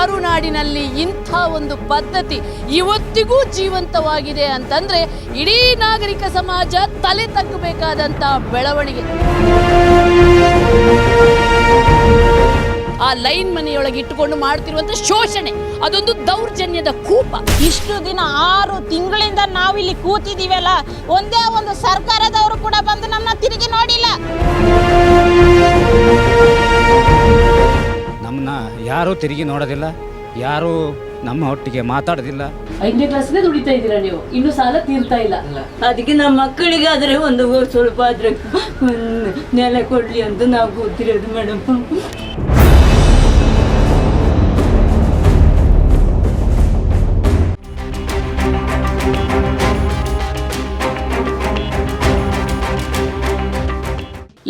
ಮರುನಾಡಿನಲ್ಲಿ ಇಂಥ ಒಂದು ಪದ್ಧತಿ ಇವತ್ತಿಗೂ ಜೀವಂತವಾಗಿದೆ ಅಂತಂದ್ರೆ ಇಡೀ ನಾಗರಿಕ ಸಮಾಜ ತಲೆ ತಗ್ಗಬೇಕಾದಂಥ ಬೆಳವಣಿಗೆ. ಆ ಲೈನ್ ಮನೆಯೊಳಗೆ ಇಟ್ಟುಕೊಂಡು ಮಾಡ್ತಿರುವಂತ ಶೋಷಣೆ ಅದೊಂದು ದೌರ್ಜನ್ಯದ ಕೂಪ. ಇಷ್ಟು ದಿನ 6 ತಿಂಗಳಿಂದ ನಾವಿಲ್ಲಿ ಕೂತಿದೀವಲ್ಲ, ಒಂದೇ ಒಂದು ಸರ್ಕಾರದವರು ಕೂಡ ಬಂದು ನಮ್ಮನ್ನ ತಿರುಗಿ ನೋಡಿಲ್ಲ. ನಮ್ಮನ್ನ ಯಾರೂ ತಿರುಗಿ ನೋಡೋದಿಲ್ಲ, ಯಾರೂ ನಮ್ಮ ಒಟ್ಟಿಗೆ ಮಾತಾಡೋದಿಲ್ಲ. 5ನೇ ಕ್ಲಾಸ್ನೇ ದುಡಿತಾ ಇದ್ದೀರಾ ನೀವು, ಇನ್ನು ಸಾಲ ತೀರ್ತಾ ಇಲ್ಲ. ಅದಕ್ಕೆ ನಮ್ಮ ಮಕ್ಕಳಿಗಾದರೆ ಒಂದು ಸ್ವಲ್ಪ ಆದ್ರೆ ನೆಲೆ ಕೊಡ್ಲಿ ಅಂತ ನಾವು ಕೂತಿರೋದು ಮೇಡಮ್.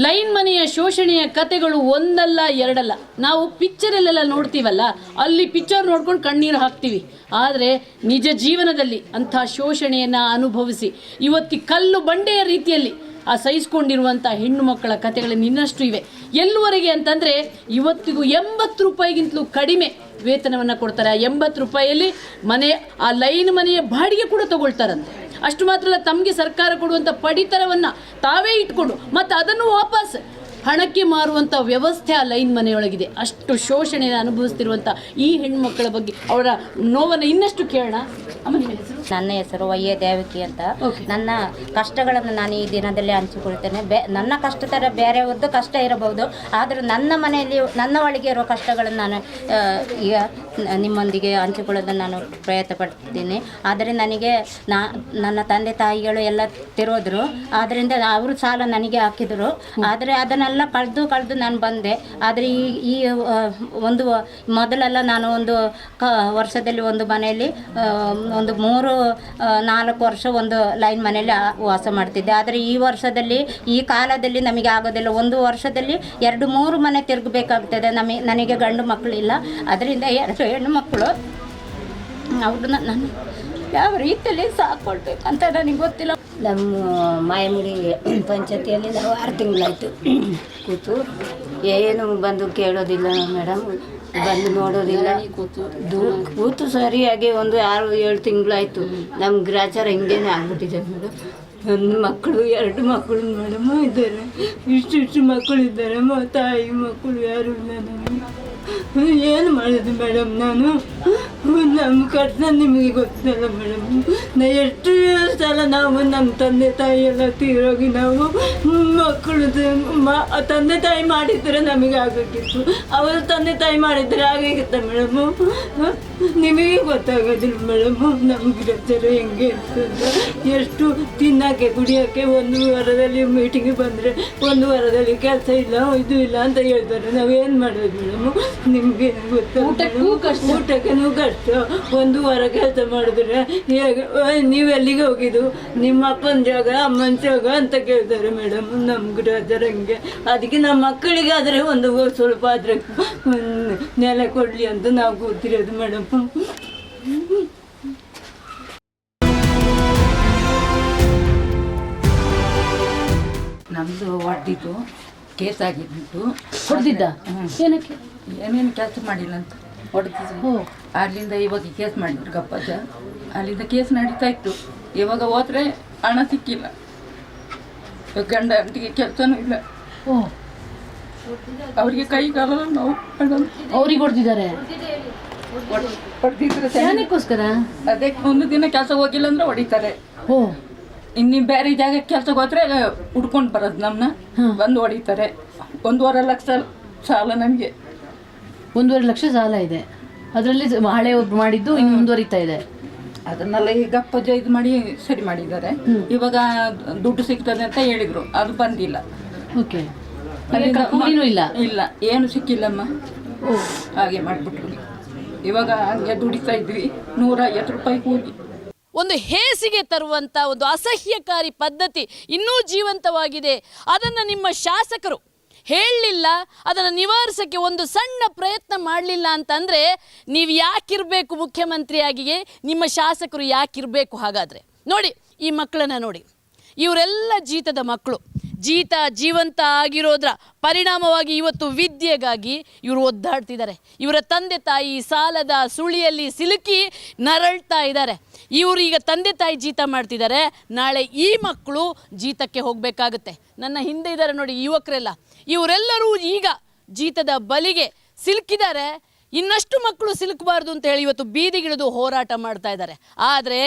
ಲೈನ್ ಮನೆಯ ಶೋಷಣೆಯ ಕತೆಗಳು ಒಂದಲ್ಲ ಎರಡಲ್ಲ. ನಾವು ಪಿಕ್ಚರಲ್ಲೆಲ್ಲ ನೋಡ್ತೀವಲ್ಲ, ಅಲ್ಲಿ ಪಿಕ್ಚರ್ ನೋಡ್ಕೊಂಡು ಕಣ್ಣೀರು ಹಾಕ್ತೀವಿ. ಆದರೆ ನಿಜ ಜೀವನದಲ್ಲಿ ಅಂಥ ಶೋಷಣೆಯನ್ನು ಅನುಭವಿಸಿ ಇವತ್ತಿ ಕಲ್ಲು ಬಂಡೆಯ ರೀತಿಯಲ್ಲಿ ಆ ಸಹಿಸ್ಕೊಂಡಿರುವಂಥ ಹೆಣ್ಣು ಮಕ್ಕಳ ಕತೆಗಳು ಇನ್ನಷ್ಟು ಇವೆ. ಎಲ್ಲುವರೆಗೆ ಅಂತಂದರೆ ಇವತ್ತಿಗೂ 80 ರೂಪಾಯಿಗಿಂತಲೂ ಕಡಿಮೆ ವೇತನವನ್ನು ಕೊಡ್ತಾರೆ. ಆ 80 ರೂಪಾಯಿಯಲ್ಲಿ ಆ ಲೈನ್ ಮನೆಯ ಬಾಡಿಗೆ ಕೂಡ ತಗೊಳ್ತಾರಂತೆ. ಅಷ್ಟು ಮಾತ್ರ ಅಲ್ಲ, ತಮಗೆ ಸರ್ಕಾರ ಕೊಡುವಂಥ ಪಡಿತರವನ್ನು ತಾವೇ ಇಟ್ಕೊಂಡು ಮತ್ತು ಅದನ್ನು ವಾಪಸ್ ಹಣಕ್ಕೆ ಮಾರುವಂಥ ವ್ಯವಸ್ಥೆ ಆ ಲೈನ್ ಮನೆಯೊಳಗಿದೆ. ಅಷ್ಟು ಶೋಷಣೆಯನ್ನು ಅನುಭವಿಸ್ತಿರುವಂಥ ಈ ಹೆಣ್ಮಕ್ಕಳ ಬಗ್ಗೆ ಅವರ ನೋವನ್ನು ಇನ್ನಷ್ಟು ಕೇಳೋಣ. ಅಮ್ಮ, ನಿಮ್ಮ ಹೆಸರು? ನನ್ನ ಹೆಸರು ವೈಯ ದೇವಕಿ ಅಂತ. ನನ್ನ ಕಷ್ಟಗಳನ್ನು ನಾನು ಈ ದಿನದಲ್ಲಿ ಹಂಚಿಕೊಳ್ತೇನೆ. ನನ್ನ ಕಷ್ಟ ಥರ ಬೇರೆಯವ್ರದ್ದು ಕಷ್ಟ ಇರಬಹುದು, ಆದರೂ ನನ್ನ ಮನೆಯಲ್ಲಿ ನನ್ನ ಒಳಗೆ ಇರೋ ಕಷ್ಟಗಳನ್ನು ನಾನು ಈಗ ನಿಮ್ಮೊಂದಿಗೆ ಹಂಚಿಕೊಳ್ಳೋದನ್ನು ನಾನು ಪ್ರಯತ್ನ ಪಡ್ತೀನಿ. ಆದರೆ ನನಗೆ ನನ್ನ ತಂದೆ ತಾಯಿಗಳು ಎಲ್ಲ ತಿರೋದ್ರು, ಆದ್ದರಿಂದ ಅವರು ಸಾಲ ನನಗೆ ಹಾಕಿದರು. ಆದರೆ ಅದನ್ನೆಲ್ಲ ಕಳೆದು ನಾನು ಬಂದೆ. ಆದರೆ ಈ ಒಂದು ಮೊದಲೆಲ್ಲ ನಾನು ಒಂದು ವರ್ಷದಲ್ಲಿ ಒಂದು ಮನೆಯಲ್ಲಿ ಒಂದು 3-4 ವರ್ಷ ಒಂದು ಲೈನ್ ಮನೆಯಲ್ಲಿ ವಾಸ ಮಾಡ್ತಿದ್ದೆ. ಆದರೆ ಈ ವರ್ಷದಲ್ಲಿ ಈ ಕಾಲದಲ್ಲಿ ನಮಗೆ ಆಗೋದಿಲ್ಲ. ಒಂದು ವರ್ಷದಲ್ಲಿ 2-3 ಮನೆ ತಿರುಗಬೇಕಾಗ್ತದೆ. ನನಗೆ ಗಂಡು ಮಕ್ಕಳಿಲ್ಲ, ಅದರಿಂದ 2 ಹೆಣ್ಣು ಮಕ್ಕಳು. ಅವ್ರನ್ನ ನಾನು ಯಾವ ರೀತಿಯಲ್ಲಿ ಸಾಕೊಳ್ಬೇಕಂತ ನನಗೆ ಗೊತ್ತಿಲ್ಲ. ನಮ್ಮ ಮಾಯಮುಡಿ ಪಂಚಾಯತಿಯಲ್ಲಿ ನಾವು 6 ತಿಂಗಳಾಯಿತು ಕೂತು. ಏನು ಬಂದು ಕೇಳೋದಿಲ್ಲ ಮೇಡಮ್, ಬಂದು ನೋಡೋದಿಲ್ಲ. ಕೂತು ಸರಿಯಾಗಿ ಒಂದು 6-7 ತಿಂಗಳಾಯಿತು. ನಮ್ಮ ಗ್ರಾಚಾರ ಹಿಂಗೇನೆ ಆಗ್ಬಿಟ್ಟಿದೆ ಮೇಡಮ್. ನನ್ನ ಮಕ್ಕಳು 2 ಮಕ್ಕಳು ಮೇಡಮ್ ಇದ್ದಾರೆ. ಇಷ್ಟು ಮಕ್ಕಳಿದ್ದಾರೆ, ತಾಯಿ ಮಕ್ಕಳು ಯಾರು ಇಲ್ಲ. ನಮಗೆ ಏನು ಮಾಡೋದು ಮೇಡಮ್? ನಾನು ನಮ್ಮ ಕಷ್ಟ ನಿಮಗೆ ಗೊತ್ತಲ್ಲ ಮೇಡಮ್. ಎಷ್ಟು ಸಲ ನಾವು ನಮ್ಮ ತಂದೆ ತಾಯಿ ಎಲ್ಲ ತೀರೋಗಿ ನಾವು ಮಕ್ಕಳು ತಂದೆ ತಾಯಿ ಮಾಡಿದ್ರೆ ನಮಗೆ ಆಗಬೇಕಿತ್ತು, ಅವರು ತಂದೆ ತಾಯಿ ಮಾಡಿದ್ರೆ ಆಗಿರುತ್ತೆ ಮೇಡಮು. ನಿಮಗೆ ಗೊತ್ತಾಗೋದಿಲ್ಲ ಮೇಡಮ್ ನಮಗೆ ಗ್ರಾಚಾರ ಹೆಂಗೆ ಅಂತ. ಎಷ್ಟು ತಿನ್ನೋಕ್ಕೆ ಕುಡಿಯೋಕ್ಕೆ 1 ವಾರದಲ್ಲಿ ಮೀಟಿಂಗ್ ಬಂದರೆ 1 ವಾರದಲ್ಲಿ ಕೆಲಸ ಇಲ್ಲ, ಇದು ಇಲ್ಲ ಅಂತ ಹೇಳ್ತಾರೆ. ನಾವೇನು ಮಾಡೋದು ಮೇಡಮು? ನಿಮಗೆ ಗೊತ್ತಾ? ಊಟಕ್ಕೂ ಕಷ್ಟ. 1 ವಾರ ಕೆಲಸ ಮಾಡಿದ್ರೆ ಹೇಗೆ ನೀವು ಎಲ್ಲಿಗೆ ಹೋಗಿದ್ದು? ನಿಮ್ಮ ಅಪ್ಪನ ಜಾಗ ಅಮ್ಮನ ಜಾಗ ಅಂತ ಕೇಳ್ತಾರೆ ಮೇಡಮ್. ನಮ್ಗೆ ಗ್ರಾಚಾರ ಹಂಗೆ. ಅದಕ್ಕೆ ನಮ್ಮ ಮಕ್ಕಳಿಗಾದರೆ ಒಂದು ಸ್ವಲ್ಪ ಆದರೆ ನೆಲೆ ಕೊಡಲಿ ಅಂತ ನಾವು ಕೂತಿರೋದು ಮೇಡಮ್. ನಮ್ಮದು ಹೊಡೆದಿದ್ದು ಕೇಸ್ ಆಗಿದ್ದು. ಹೊಡೆದಿದ್ದ? ಏನಕ್ಕೆ? ಏನೇನು ಕೆಲಸ ಮಾಡಿಲ್ಲ ಅಂತ ಹೊಡೆದಿದ್ದು. ಅಲ್ಲಿಂದ ಇವಾಗ ಕೇಸ್ ಮಾಡಿದ್ರು ಗಪ್ಪಜ. ಅಲ್ಲಿಂದ ಕೇಸ್ ನಡೀತಾ ಇತ್ತು. ಇವಾಗ ಹೋದ್ರೆ ಹಣ ಸಿಕ್ಕಿಲ್ಲ, ಗಂಡ ಅಂಟಿಗೆ ಕೆಲಸನೂ ಇಲ್ಲ. ಅವರಿಗೆ ಕೈ ಕಾಲ ನೋವು. ಅವ್ರಿಗೆ ಹೊಡೆದಿದ್ದಾರೆ? ಹೊಡೆದಿದ್ರೆ ಏನಕ್ಕೋಸ್ಕರ? ಅದೇ 1 ದಿನ ಕೆಲಸ ಹೋಗಿಲ್ಲ ಅಂದ್ರೆ ಹೊಡಿತಾರೆ. ಇನ್ನು ಬೇರೆ ಜಾಗಕ್ಕೆ ಕೆಲಸಕ್ಕೆ ಹೋದ್ರೆ ಹುಡ್ಕೊಂಡು ಬರೋದು ನಮ್ಮನ್ನ ಬಂದು ಹೊಡಿತಾರೆ. 1.5 ಲಕ್ಷ ಸಾಲ ನಮಗೆ. 1.5 ಲಕ್ಷ ಸಾಲ ಇದೆ. ಅದರಲ್ಲಿ ಹಳೆ ಮಾಡಿದ್ದು ಇನ್ನು ಮುಂದುವರಿತಾ ಇದೆ. ಅದನ್ನೆಲ್ಲ ಈಗ ಅಪ್ಪಜ್ಜ ಇದು ಮಾಡಿ ಸರಿ ಮಾಡಿದ್ದಾರೆ. ಇವಾಗ ದುಡ್ಡು ಸಿಗ್ತದೆ ಅಂತ ಹೇಳಿದ್ರು, ಅದು ಬಂದಿಲ್ಲ. ಓಕೆ, ಕೂಲಿನೂ ಇಲ್ಲ? ಇಲ್ಲ, ಏನು ಸಿಕ್ಕಿಲ್ಲಮ್ಮ. ಹಾಗೆ ಮಾಡಿಬಿಟ್ರು. ಇವಾಗ ಹಂಗೆ ದುಡಿತಾ ಇದ್ವಿ, 150 ರೂಪಾಯಿ ಕೂಲಿ. ಒಂದು ಹೇಸಿಗೆ ತರುವಂಥ ಒಂದು ಅಸಹ್ಯಕಾರಿ ಪದ್ಧತಿ ಇನ್ನೂ ಜೀವಂತವಾಗಿದೆ. ಅದನ್ನು ನಿಮ್ಮ ಶಾಸಕರು ಹೇಳಲಿಲ್ಲ, ಅದನ್ನು ನಿವಾರಿಸೋಕ್ಕೆ ಒಂದು ಸಣ್ಣ ಪ್ರಯತ್ನ ಮಾಡಲಿಲ್ಲ ಅಂತಂದರೆ ನೀವು ಯಾಕಿರಬೇಕು ಮುಖ್ಯಮಂತ್ರಿಯಾಗಿಯೇ? ನಿಮ್ಮ ಶಾಸಕರು ಯಾಕಿರಬೇಕು? ಹಾಗಾದರೆ ನೋಡಿ, ಈ ಮಕ್ಕಳನ್ನು ನೋಡಿ, ಇವರೆಲ್ಲ ಜೀತದ ಮಕ್ಕಳು. ಜೀತ ಜೀವಂತ ಆಗಿರೋದ್ರ ಪರಿಣಾಮವಾಗಿ ಇವತ್ತು ವಿದ್ಯೆಗಾಗಿ ಇವರು ಒದ್ದಾಡ್ತಿದ್ದಾರೆ. ಇವರ ತಂದೆ ತಾಯಿ ಸಾಲದ ಸುಳಿಯಲ್ಲಿ ಸಿಲುಕಿ ನರಳ್ತಾ ಇದ್ದಾರೆ. ಇವರು ಈಗ ತಂದೆ ತಾಯಿ ಜೀತ ಮಾಡ್ತಿದ್ದಾರೆ, ನಾಳೆ ಈ ಮಕ್ಕಳು ಜೀತಕ್ಕೆ ಹೋಗಬೇಕಾಗುತ್ತೆ. ನನ್ನ ಹಿಂದೆ ಇದ್ದಾರೆ ನೋಡಿ ಯುವಕರೆಲ್ಲ, ಇವರೆಲ್ಲರೂ ಈಗ ಜೀತದ ಬಲಿಗೆ ಸಿಲುಕಿದ್ದಾರೆ. ಇನ್ನಷ್ಟು ಮಕ್ಕಳು ಸಿಲುಕಬಾರ್ದು ಅಂತ ಹೇಳಿ ಇವತ್ತು ಬೀದಿಗಿಳಿದು ಹೋರಾಟ ಮಾಡ್ತಾ ಇದ್ದಾರೆ. ಆದರೆ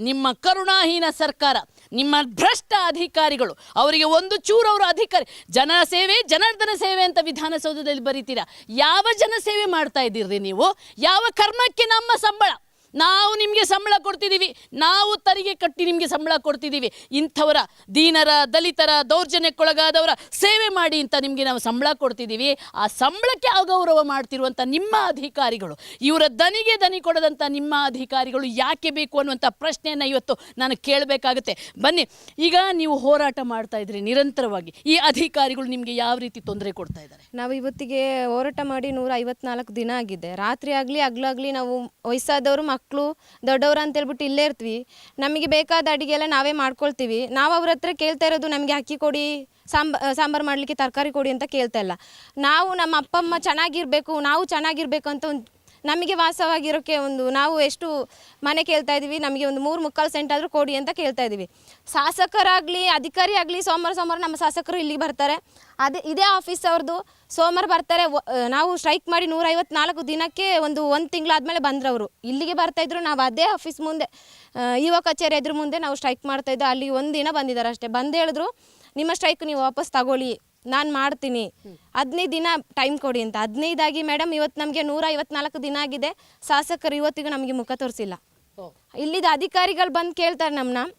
ನಿಮ್ಮ ಕರುಣಾಹೀನ ಸರ್ಕಾರ, ನಿಮ್ಮ ಭ್ರಷ್ಟ ಅಧಿಕಾರಿಗಳು, ಅವರಿಗೆ ಒಂದು ಚೂರು ಅವರ ಅಧಿಕಾರಿ ಜನ ಸೇವೆ ಜನಾರ್ದನ ಸೇವೆ ಅಂತ ವಿಧಾನಸೌಧದಲ್ಲಿ ಬರೀತೀರಾ. ಯಾವ ಜನ ಸೇವೆ ಮಾಡ್ತಾ ಇದ್ದೀರಿ ನೀವು? ಯಾವ ಕರ್ಮಕ್ಕೆ ನಮ್ಮ ಸಂಬಳ? ನಾವು ನಿಮಗೆ ಸಂಬಳ ಕೊಡ್ತಿದ್ದೀವಿ, ನಾವು ತೆರಿಗೆ ಕಟ್ಟಿ ನಿಮಗೆ ಸಂಬಳ ಕೊಡ್ತಿದ್ದೀವಿ. ಇಂಥವರ ದೀನರ ದಲಿತರ ದೌರ್ಜನ್ಯಕ್ಕೊಳಗಾದವರ ಸೇವೆ ಮಾಡಿ ಅಂತ ನಿಮಗೆ ನಾವು ಸಂಬಳ ಕೊಡ್ತಿದ್ದೀವಿ. ಆ ಸಂಬಳಕ್ಕೆ ಅಗೌರವ ಮಾಡ್ತಿರುವಂಥ ನಿಮ್ಮ ಅಧಿಕಾರಿಗಳು, ಇವರ ದನಿಗೆ ದನಿ ಕೊಡದಂಥ ನಿಮ್ಮ ಅಧಿಕಾರಿಗಳು ಯಾಕೆ ಬೇಕು ಅನ್ನುವಂಥ ಪ್ರಶ್ನೆಯನ್ನು ಇವತ್ತು ನಾನು ಕೇಳಬೇಕಾಗುತ್ತೆ. ಬನ್ನಿ, ಈಗ ನೀವು ಹೋರಾಟ ಮಾಡ್ತಾ ಇದ್ರಿ ನಿರಂತರವಾಗಿ, ಈ ಅಧಿಕಾರಿಗಳು ನಿಮಗೆ ಯಾವ ರೀತಿ ತೊಂದರೆ ಕೊಡ್ತಾ ಇದ್ದಾರೆ? ನಾವು ಇವತ್ತಿಗೆ ಹೋರಾಟ ಮಾಡಿ 154 ದಿನ ಆಗಿದೆ. ರಾತ್ರಿ ಆಗಲಿ ಹಗ್ಲಾಗಲಿ ನಾವು ವಯಸ್ಸಾದವರು ಮಕ್ಕಳು ದೊಡ್ಡವರು ಅಂತ ಹೇಳ್ಬಿಟ್ಟು ಇಲ್ಲೇ ಇರ್ತೀವಿ. ನಮಗೆ ಬೇಕಾದ ಅಡುಗೆ ಎಲ್ಲ ನಾವೇ ಮಾಡ್ಕೊಳ್ತೀವಿ. ನಾವು ಅವ್ರ ಹತ್ರ ಕೇಳ್ತಾ ಇರೋದು ನಮಗೆ ಅಕ್ಕಿ ಕೊಡಿ, ಸಾಂಬಾರು ಮಾಡಲಿಕ್ಕೆ ತರಕಾರಿ ಕೊಡಿ ಅಂತ ಕೇಳ್ತಾ ಇಲ್ಲ. ನಾವು ನಮ್ಮ ಅಪ್ಪ ಅಮ್ಮ ಚೆನ್ನಾಗಿರಬೇಕು, ನಾವು ಚೆನ್ನಾಗಿರ್ಬೇಕು ಅಂತ ಒಂದು ನಮಗೆ ವಾಸವಾಗಿರೋಕ್ಕೆ ಒಂದು ನಾವು ಎಷ್ಟು ಮನೆ ಕೇಳ್ತಾ ಇದ್ದೀವಿ, ನಮಗೆ ಒಂದು 3.25 ಸೆಂಟ್ ಆದರೂ ಕೊಡಿ ಅಂತ ಕೇಳ್ತಾ ಇದ್ದೀವಿ. ಶಾಸಕರಾಗಲಿ ಅಧಿಕಾರಿ ಆಗಲಿ ಸೋಮವಾರ ನಮ್ಮ ಶಾಸಕರು ಇಲ್ಲಿಗೆ ಬರ್ತಾರೆ. ಇದೇ ಆಫೀಸ್ ಅವ್ರದ್ದು. ಸೋಮವಾರ ಬರ್ತಾರೆ. ನಾವು ಸ್ಟ್ರೈಕ್ ಮಾಡಿ 154 ದಿನಕ್ಕೆ ಒಂದು ತಿಂಗಳಾದಮೇಲೆ ಬಂದ್ರವರು ಇಲ್ಲಿಗೆ ಬರ್ತಾಯಿದ್ರು. ನಾವು ಅದೇ ಆಫೀಸ್ ಮುಂದೆ ಯುವ ಕಚೇರಿ ಎದುರು ಮುಂದೆ ನಾವು ಸ್ಟ್ರೈಕ್ ಮಾಡ್ತಾಯಿದ್ದೋ. ಅಲ್ಲಿ ಒಂದು ದಿನ ಬಂದಿದ್ದಾರೆ ಅಷ್ಟೇ. ಬಂದು ಹೇಳಿದ್ರು, ನಿಮ್ಮ ಸ್ಟ್ರೈಕ್ ನೀವು ವಾಪಸ್ ತಗೊಳ್ಳಿ, ನಾನು ಮಾಡ್ತೀನಿ, 15 ದಿನ ಟೈಮ್ ಕೊಡಿ ಅಂತ. 15 ಆಗಿ ಮೇಡಮ್ ಇವತ್ತು ನಮಗೆ 154 ದಿನ ಆಗಿದೆ. ಶಾಸಕರು ಇವತ್ತಿಗೂ ನಮಗೆ ಮುಖ ತೋರಿಸಿಲ್ಲ. ಇಲ್ಲಿದ್ದ ಅಧಿಕಾರಿಗಳು ಬಂದು ಕೇಳ್ತಾರೆ ನಮ್ಮನ್ನ,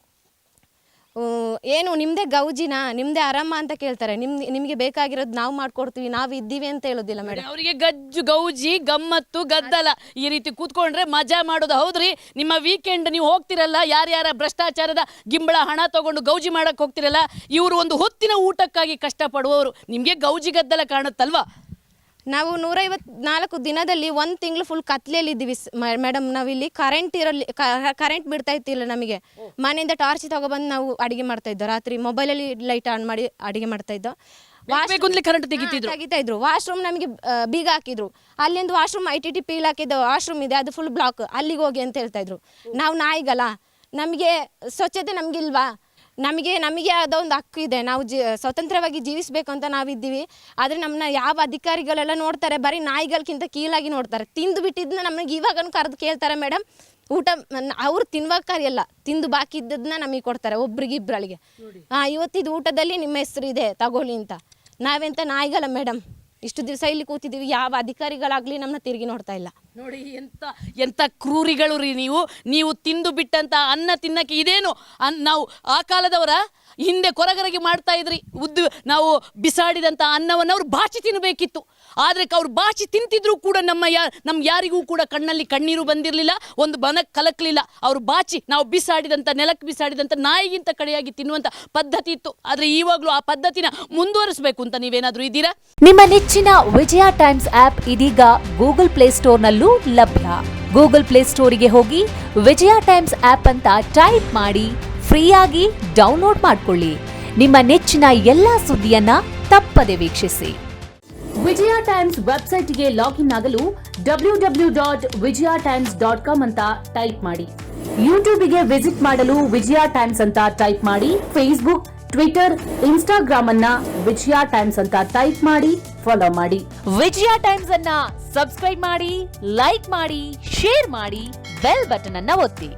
ಏನು ನಿಮ್ಮದೇ ಗೌಜಿನ, ನಿಮ್ಮದೇ ಆರಾಮ ಅಂತ ಕೇಳ್ತಾರೆ. ನಿಮಗೆ ಬೇಕಾಗಿರೋದು ನಾವು ಮಾಡ್ಕೊಡ್ತೀವಿ, ನಾವು ಇದ್ದೀವಿ ಅಂತ ಹೇಳೋದಿಲ್ಲ ಮೇಡಮ್. ಅವರಿಗೆ ಗೌಜಿ ಗಮ್ಮತ್ತು ಗದ್ದಲ ಈ ರೀತಿ ಕೂತ್ಕೊಂಡ್ರೆ ಮಜಾ ಮಾಡೋದು. ಹೌದ್ರಿ, ನಿಮ್ಮ ವೀಕೆಂಡ್ ನೀವು ಹೋಗ್ತಿರಲ್ಲ, ಯಾರ್ಯಾರ ಭ್ರಷ್ಟಾಚಾರದ ಗಿಂಬಳ ಹಣ ತಗೊಂಡು ಗೌಜಿ ಮಾಡಕ್ಕೆ ಹೋಗ್ತಿರಲ್ಲ, ಇವರು ಒಂದು ಹೊತ್ತಿನ ಊಟಕ್ಕಾಗಿ ಕಷ್ಟಪಡುವವರು. ನಿಮಗೆ ಗೌಜಿ ಗದ್ದಲ ಕಾಣುತ್ತಲ್ವಾ? ನಾವು 154 ದಿನದಲ್ಲಿ 1 ತಿಂಗಳು ಫುಲ್ ಕತ್ಲೆಯಲ್ಲಿದ್ದೀವಿ ಮೇಡಮ್. ನಾವಿಲ್ಲಿ ಕರೆಂಟ್ ಬಿಡ್ತಾ ಇತ್ತಿಲ್ಲ ನಮಗೆ. ಮನೆಯಿಂದ ಟಾರ್ಚ್ ತಗೊಬಂದು ನಾವು ಅಡುಗೆ ಮಾಡ್ತಾ ಇದ್ದೋ. ರಾತ್ರಿ ಮೊಬೈಲಲ್ಲಿ ಲೈಟ್ ಆನ್ ಮಾಡಿ ಅಡುಗೆ ಮಾಡ್ತಾ ಇದ್ದೋ. ಕರೆಂಟ್ ತೆಗಿತಾ ಇದ್ರು. ವಾಶ್ರೂಮ್ ನಮಗೆ ಬೀಗ ಹಾಕಿದ್ರು. ಅಲ್ಲಿಂದ ವಾಶ್ರೂಮ್ ITT ಪೀಲ್ ಹಾಕಿದ್ದು ವಾಶ್ರೂಮ್ ಇದೆ, ಅದು ಫುಲ್ ಬ್ಲಾಕ್, ಅಲ್ಲಿಗೆ ಹೋಗಿ ಅಂತ ಹೇಳ್ತಾ ಇದ್ರು. ನಾವು ನಾಯಿಗಲ್ಲ, ನಮಗೆ ಸ್ವಚ್ಛತೆ ನಮಗಿಲ್ವಾ? ನಮಗೆ ಯಾವುದೋ ಒಂದು ಹಕ್ಕು ಇದೆ, ನಾವು ಸ್ವತಂತ್ರವಾಗಿ ಜೀವಿಸಬೇಕು ಅಂತ ನಾವಿದ್ದೀವಿ. ಆದರೆ ನಮ್ಮನ್ನ ಯಾವ ಅಧಿಕಾರಿಗಳೆಲ್ಲ ನೋಡ್ತಾರೆ, ಬರೀ ನಾಯಿಗಳಕ್ಕಿಂತ ಕೀಳಾಗಿ ನೋಡ್ತಾರೆ. ತಿಂದು ಬಿಟ್ಟಿದ್ದನ್ನ ನಮಗೆ ಇವಾಗನೂ ಕರೆದು ಕೇಳ್ತಾರೆ ಮೇಡಮ್, ಊಟ ಅವ್ರು ತಿನ್ನುವಕ್ಕಾರಿಯಲ್ಲ, ತಿಂದು ಬಾಕಿ ಇದ್ದದನ್ನ ನಮಗೆ ಕೊಡ್ತಾರೆ ಒಬ್ರಿಗಿಬ್ರಳಿಗೆ. ಇವತ್ತಿದ್ದು ಊಟದಲ್ಲಿ ನಿಮ್ಮ ಹೆಸರು ಇದೆ ತಗೊಳ್ಳಿ ಅಂತ. ನಾವೆಂತ ನಾಯಿಗಲ್ಲ ಮೇಡಮ್, ಇಷ್ಟು ದಿವಸ ಇಲ್ಲಿ ಕೂತಿದ್ದೀವಿ, ಯಾವ ಅಧಿಕಾರಿಗಳಾಗಲಿ ನಮ್ಮನ್ನ ತಿರುಗಿ ನೋಡ್ತಾ ಇಲ್ಲ. ನೋಡಿ ಎಂಥ ಕ್ರೂರಿಗಳು ರೀ ನೀವು ತಿಂದು ಬಿಟ್ಟಂತ ಅನ್ನ ತಿನ್ನಕ್ಕೆ ಇದೇನು ನಾವು ಆ ಕಾಲದವರ ಹಿಂದೆ ಕೊರಗರಗಿ ಮಾಡ್ತಾ ಇದ್ರಿ. ನಾವು ಬಿಸಾಡಿದಂಥ ಅನ್ನವನ್ನು ಅವ್ರು ಬಾಚಿ ತಿನ್ನಬೇಕಿತ್ತು. ಆದರೆ ಅವ್ರು ಬಾಚಿ ತಿಂತಿದ್ರು ಕೂಡ ನಮ್ಮ ಯಾರಿಗೂ ಕೂಡ ಕಣ್ಣಲ್ಲಿ ಕಣ್ಣೀರು ಬಂದಿರಲಿಲ್ಲ, ಒಂದು ಬನಕ್ಕೆ ಕಲಕಲಿಲ್ಲ. ಅವರು ಬಾಚಿ ನಾವು ಬಿಸಾಡಿದಂಥ ನೆಲಕ್ಕೆ ಬಿಸಾಡಿದಂಥ ನಾಯಿಗಿಂತ ಕಡೆಯಾಗಿ ತಿನ್ನುವಂಥ ಪದ್ಧತಿ ಇತ್ತು. ಆದರೆ ಇವಾಗಲೂ ಆ ಪದ್ಧತಿನ ಮುಂದುವರಿಸಬೇಕು ಅಂತ ನೀವೇನಾದರೂ ಇದ್ದೀರಾ? ನಿಮ್ಮ ನೆಚ್ಚಿನ ವಿಜಯ ಟೈಮ್ಸ್ ಆಪ್ ಇದೀಗ ಗೂಗಲ್ ಪ್ಲೇಸ್ಟೋರ್ನಲ್ಲೂ ಲಭ್ಯ. ಗೂಗಲ್ ಪ್ಲೇಸ್ಟೋರಿಗೆ ಹೋಗಿ ವಿಜಯ ಟೈಮ್ಸ್ ಆಪ್ ಅಂತ ಟೈಪ್ ಮಾಡಿ ಫ್ರೀಯಾಗಿ ಡೌನ್ಲೋಡ್ ಮಾಡಿಕೊಳ್ಳಿ. ನಿಮ್ಮ ನೆಚ್ಚಿನ ಎಲ್ಲಾ ಸುದ್ದಿಯನ್ನ ತಪ್ಪದೆ ವೀಕ್ಷಿಸಿ. ವಿಜಯ ಟೈಮ್ಸ್ ವೆಬ್ಸೈಟ್ಗೆ ಲಾಗಿನ್ ಆಗಲು www.vijayatimes.com ಅಂತ ಟೈಪ್ ಮಾಡಿ. ಯೂಟ್ಯೂಬ್ಗೆ ವಿಸಿಟ್ ಮಾಡಲು ವಿಜಯ ಟೈಮ್ಸ್ ಅಂತ ಟೈಪ್ ಮಾಡಿ. ಫೇಸ್ಬುಕ್, ಟ್ವಿಟರ್, ಇನ್ಸ್ಟಾಗ್ರಾಮ್ ಅನ್ನ ವಿಜಯ ಟೈಮ್ಸ್ ಅಂತ ಟೈಪ್ ಮಾಡಿ, ಫಾಲೋ ಮಾಡಿ. ವಿಜಯ ಟೈಮ್ಸ್ ಅನ್ನ ಸಬ್ಸ್ಕ್ರೈಬ್ ಮಾಡಿ, ಲೈಕ್ ಮಾಡಿ, ಶೇರ್ ಮಾಡಿ, ಬೆಲ್ ಬಟನ್ ಅನ್ನ ಒತ್ತಿ.